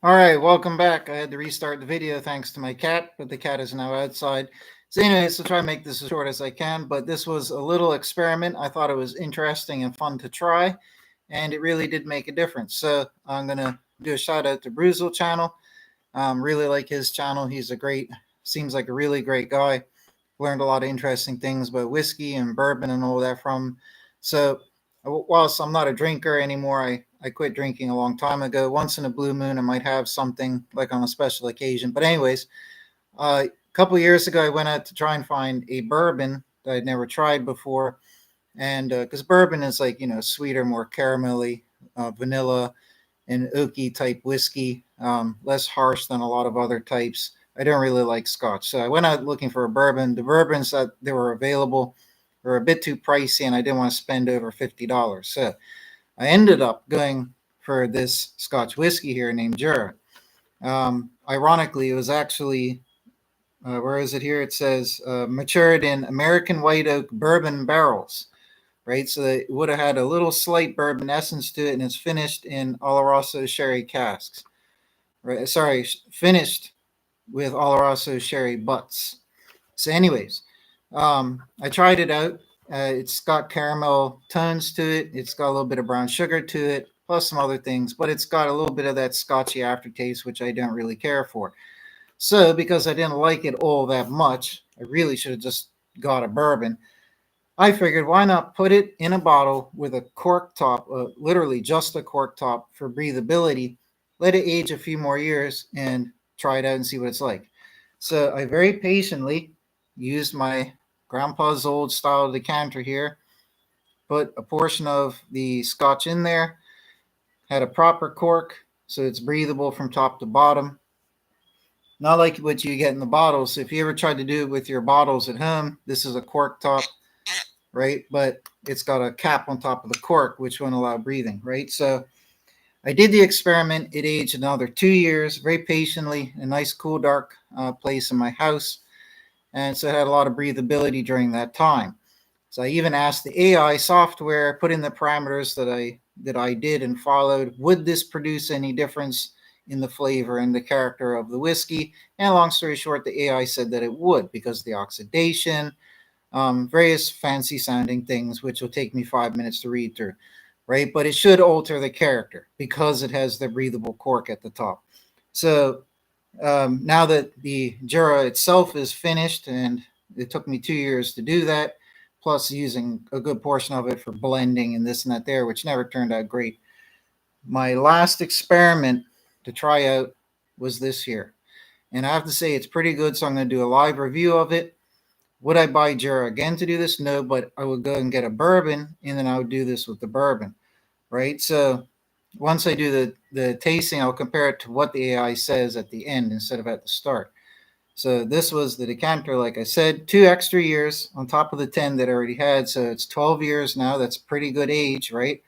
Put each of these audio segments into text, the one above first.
All right, welcome back. I had to restart the video thanks to my cat, but the cat is now outside. So, anyways, I'll try and make this as short as I can, but this was a little experiment. I thought it was interesting and fun to try, and it really did make a difference. So, I'm going to do a shout out to Bruzel channel. Really like his channel. Seems like a really great guy. Learned a lot of interesting things about whiskey and bourbon and all that from. So, whilst I'm not a drinker anymore, I quit drinking a long time ago. Once in a blue moon, I might have something like on a special occasion. But, anyways, a couple years ago, I went out to try and find a bourbon that I'd never tried before. And because bourbon is like, sweeter, more caramelly, vanilla, and oaky type whiskey, less harsh than a lot of other types. I don't really like Scotch, so I went out looking for a bourbon. The bourbons that they were available were a bit too pricey, and I didn't want to spend over $50. So I ended up going for this Scotch whiskey here named Jura. Ironically, it was actually where is it here? It says matured in American white oak bourbon barrels, right? So it would have had a little slight bourbon essence to it, and it's finished in Oloroso sherry casks. Right? Sorry, finished with Oloroso sherry butts. So, anyways, I tried it out. It's got caramel tones to it. It's got a little bit of brown sugar to it, plus some other things, but it's got a little bit of that scotchy aftertaste, which I don't really care for. So, because I didn't like it all that much, I really should have just got a bourbon. I figured why not put it in a bottle with a cork top, literally just a cork top for breathability, let it age a few more years and try it out and see what it's like. So I very patiently used my grandpa's old style decanter here, put a portion of the scotch in there, had a proper cork so it's breathable from top to bottom. Not like what you get in the bottles. So if you ever tried to do it with your bottles at home, this is a cork top, right? But it's got a cap on top of the cork, which won't allow breathing, right? So I did the experiment. It aged another 2 years, very patiently, a nice, cool, dark place in my house. And so it had a lot of breathability during that time. So I even asked the AI software, put in the parameters that I did and followed. Would this produce any difference in the flavor and the character of the whiskey? And long story short, the AI said that it would because of the oxidation, various fancy sounding things, which will take me 5 minutes to read through, right? But it should alter the character because it has the breathable cork at the top. So now that the Jura itself is finished, and it took me 2 years to do that, plus using a good portion of it for blending and this and that there, which never turned out great. My last experiment to try out was this year. And I have to say it's pretty good, so I'm going to do a live review of it. Would I buy Jura again to do this? No, but I would go and get a bourbon, and then I would do this with the bourbon, right? So once I do the tasting, I'll compare it to what the AI says at the end instead of at the start. So this was the decanter, like I said, 2 extra years on top of the 10 that I already had. So it's 12 years now. That's pretty good age, right?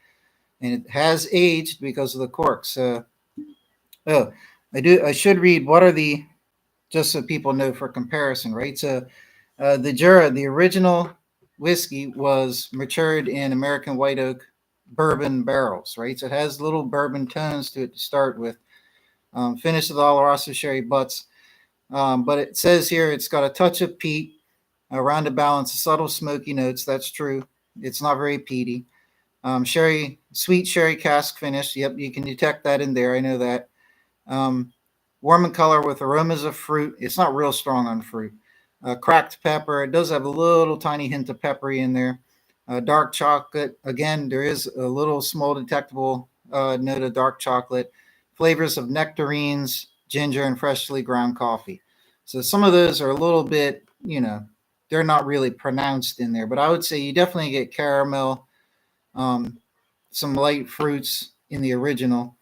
And it has aged because of the cork. So, oh, I should read what are the, just so people know for comparison, right? So the Jura, the original whiskey, was matured in American white oak bourbon barrels, right? So it has little bourbon tones to it to start with. Finished with Oloroso sherry butts. But it says here it's got a touch of peat, around a balance of subtle smoky notes. That's true. It's not very peaty. Sweet sherry cask finish. Yep, you can detect that in there. I know that. Um, Warm in color with aromas of fruit. It's not real strong on fruit. Cracked pepper. It does have a little tiny hint of peppery in there. Dark chocolate. Again, there is a little small detectable note of dark chocolate. Flavors of nectarines, ginger, and freshly ground coffee. So some of those are a little bit, they're not really pronounced in there, but I would say you definitely get caramel, um, some light fruits in the original,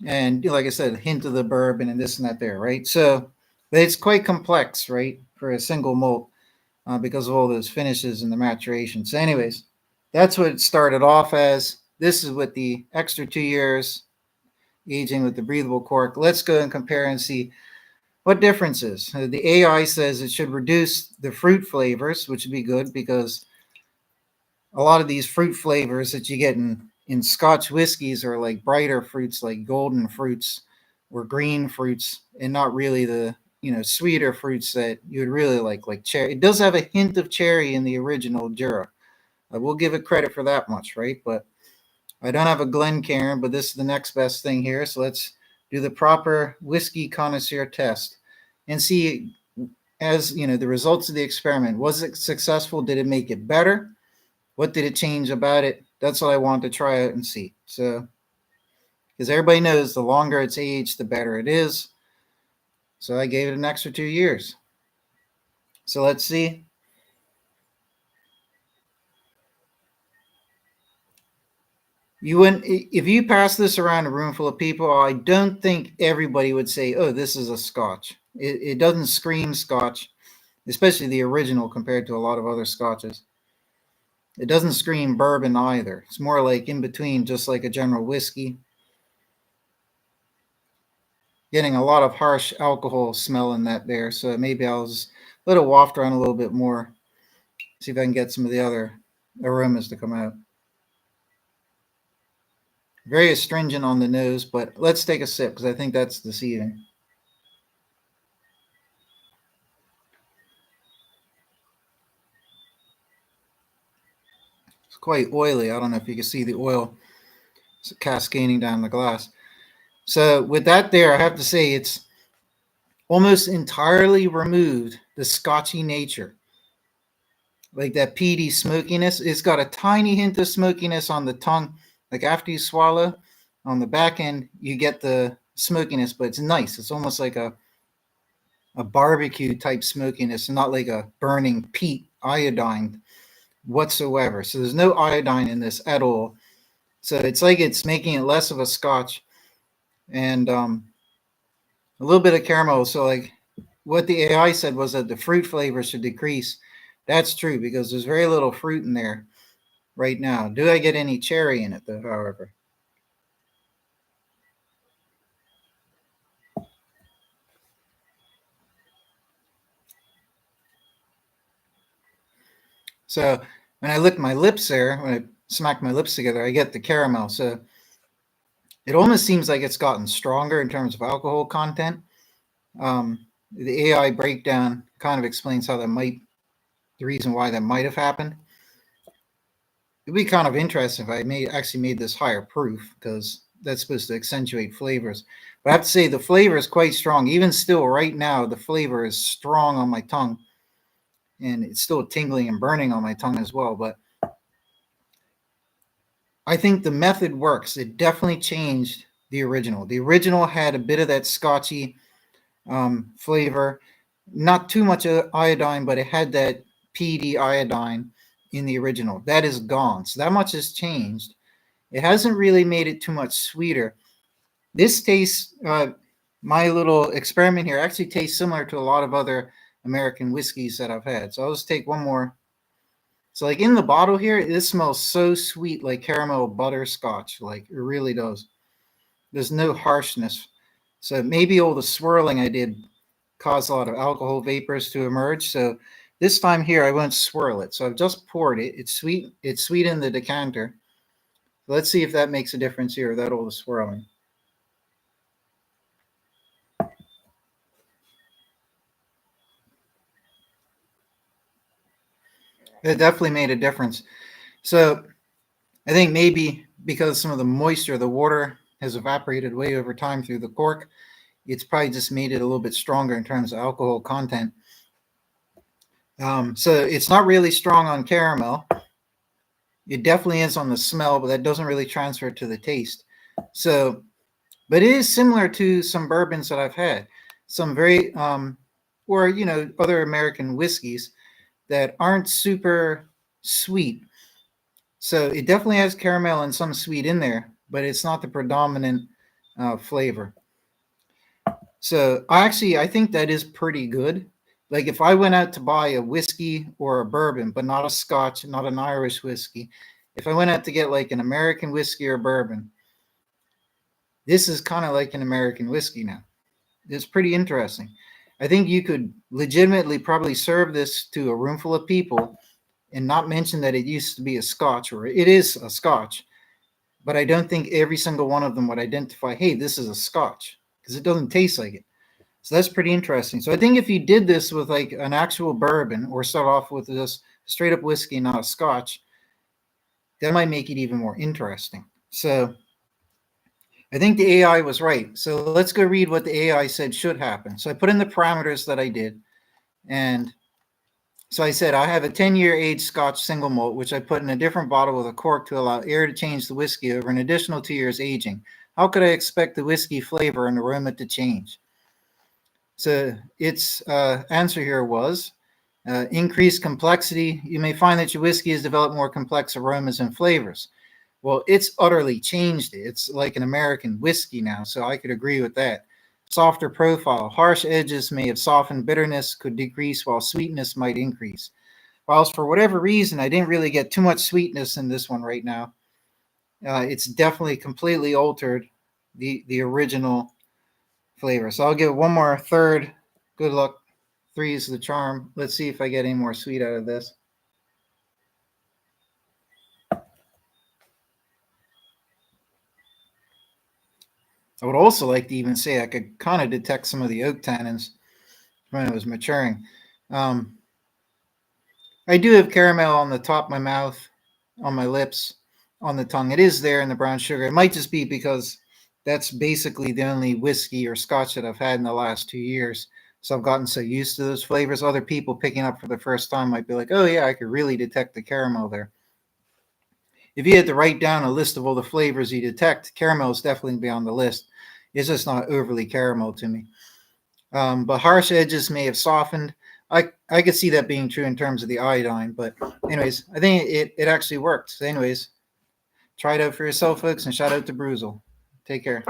and like I said, a hint of the bourbon and this and that there, right? So but it's quite complex, right, for a single malt because of all those finishes and the maturation. So, anyways, that's what it started off as. This is with the extra 2 years aging with the breathable cork. Let's go and compare and see what differences. The AI says it should reduce the fruit flavors, which would be good because a lot of these fruit flavors that you get in Scotch whiskeys are like brighter fruits, like golden fruits, or green fruits, and not really the sweeter fruits that you would really like cherry. It does have a hint of cherry in the original Jura. I will give it credit for that much, right? But I don't have a Glencairn, but this is the next best thing here. So let's do the proper whiskey connoisseur test and see, as the results of the experiment. Was it successful? Did it make it better? What did it change about it? That's what I want to try out and see. So, because everybody knows the longer it's aged, the better it is. So I gave it an extra 2 years. So let's see. If you pass this around a room full of people, I don't think everybody would say, "Oh, this is a Scotch." It doesn't scream Scotch, especially the original compared to a lot of other Scotches. It doesn't scream bourbon either. It's more like in between, just like a general whiskey. Getting a lot of harsh alcohol smell in that there, so maybe I'll just let it waft around a little bit more. See if I can get some of the other aromas to come out. Very astringent on the nose, but let's take a sip because I think that's deceiving. It's quite oily. I don't know if you can see the oil cascading down the glass. So with that there, I have to say it's almost entirely removed the Scotchy nature. Like that peaty smokiness. It's got a tiny hint of smokiness on the tongue. Like after you swallow, on the back end, you get the smokiness, but it's nice. It's almost like a barbecue type smokiness, not like a burning peat iodine whatsoever. So there's no iodine in this at all. So it's like it's making it less of a Scotch, and a little bit of caramel. So like what the AI said was that the fruit flavor should decrease. That's true because there's very little fruit in there right now. Do I get any cherry in it though, however? So when I lick my lips there, when I smack my lips together, I get the caramel. So it almost seems like it's gotten stronger in terms of alcohol content. The AI breakdown kind of explains how the reason why that might have happened. It'd be kind of interesting if I actually made this higher proof because that's supposed to accentuate flavors. But I have to say the flavor is quite strong. Even still, right now, the flavor is strong on my tongue, and it's still tingling and burning on my tongue as well. But I think the method works. It definitely changed the original. The original had a bit of that Scotchy flavor, not too much iodine, but it had that peaty iodine in the original. That is gone. So that much has changed. It hasn't really made it too much sweeter. This tastes, my little experiment here actually tastes similar to a lot of other American whiskeys that I've had. So I'll just take one more. So like in the bottle here, this smells so sweet, like caramel butterscotch. Like it really does. There's no harshness. So maybe all the swirling I did caused a lot of alcohol vapors to emerge. So this time here, I won't swirl it. So I've just poured it. It's sweet. It's sweet in the decanter. Let's see if that makes a difference here without all the swirling. It definitely made a difference. So I think maybe because some of the moisture, the water has evaporated way over time through the cork, it's probably just made it a little bit stronger in terms of alcohol content. So it's not really strong on caramel. It definitely is on the smell, but that doesn't really transfer to the taste. So, but it is similar to some bourbons that I've had, some very, or, other American whiskeys that aren't super sweet. So it definitely has caramel and some sweet in there, but it's not the predominant flavor. So I think that is pretty good. Like if I went out to buy a whiskey or a bourbon, but not a Scotch, not an Irish whiskey, if I went out to get like an American whiskey or bourbon, this is kind of like an American whiskey now. It's pretty interesting. I think you could legitimately probably serve this to a room full of people and not mention that it used to be a Scotch or it is a Scotch, but I don't think every single one of them would identify, hey, this is a Scotch. because it doesn't taste like it. So that's pretty interesting. So I think if you did this with like an actual bourbon or start off with this straight up whiskey, not a scotch, that might make it even more interesting. So I think the AI was right. So let's go read what the AI said should happen. So I put in the parameters that I did. And so I said, I have a 10-year aged Scotch single malt, which I put in a different bottle with a cork to allow air to change the whiskey over an additional 2 years aging. How could I expect the whiskey flavor and aroma to change? So its answer here was increased complexity. You may find that your whiskey has developed more complex aromas and flavors. Well, it's utterly changed it. It's like an American whiskey now, so I could agree with that. Softer profile. Harsh edges may have softened, bitterness could decrease while sweetness might increase. Whilst for whatever reason, I didn't really get too much sweetness in this one right now. It's definitely completely altered the original flavor. So I'll give one more third. Good luck. 3 is the charm. Let's see if I get any more sweet out of this. I would also like to even say I could kind of detect some of the oak tannins when it was maturing. I do have caramel on the top of my mouth, on my lips, on the tongue. It is there in the brown sugar. It might just be because that's basically the only whiskey or scotch that I've had in the last 2 years. So I've gotten so used to those flavors. Other people picking up for the first time might be like, oh, yeah, I could really detect the caramel there. If you had to write down a list of all the flavors you detect, caramel is definitely be on the list. It's just not overly caramel to me. But harsh edges may have softened. I could see that being true in terms of the iodine. But anyways, I think it actually worked. So anyways, try it out for yourself, folks, and shout out to Bruzel. Take care.